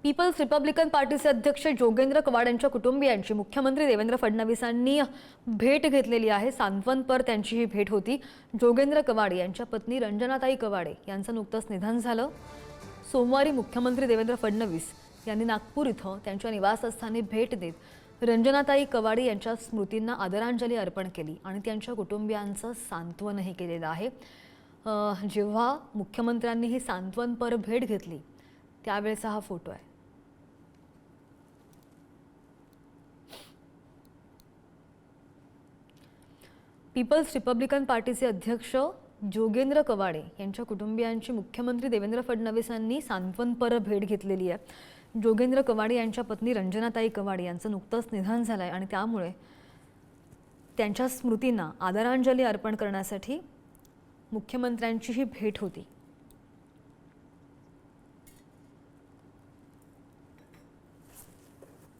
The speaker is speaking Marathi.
पीपल्स रिपब्लिकन पार्टीचे अध्यक्ष जोगेंद्र कवाड यांच्या कुटुंबियांची मुख्यमंत्री देवेंद्र फडणवीसांनी भेट घेतलेली आहे। सांत्वनपर त्यांची ही भेट होती। जोगेंद्र कवाड यांच्या पत्नी रंजनाताई कवाडे यांचं नुकतंच निधन झालं। सोमवारी मुख्यमंत्री देवेंद्र फडणवीस यांनी नागपूर इथं त्यांच्या निवासस्थानी भेट देत रंजनाताई कवाडे यांच्या स्मृतींना आदरांजली अर्पण केली आणि त्यांच्या कुटुंबियांचं सांत्वनही केलेलं आहे। जेव्हा मुख्यमंत्र्यांनी ही सांत्वनपर भेट घेतली त्यावेळेचा हा फोटो आहे। पीपल्स रिपब्लिकन पार्टीचे अध्यक्ष जोगेंद्र कवाडे यांच्या कुटुंबियांची मुख्यमंत्री देवेंद्र फडणवीसांनी सांत्वनपर भेट घेतलेली आहे। जोगेंद्र कवाडे यांच्या पत्नी रंजनाताई कवाडे यांचं नुकतंच निधन झालंय आणि त्यामुळे त्यांच्या स्मृतींना आदरांजली अर्पण करण्यासाठी मुख्यमंत्र्यांची ही भेट होती।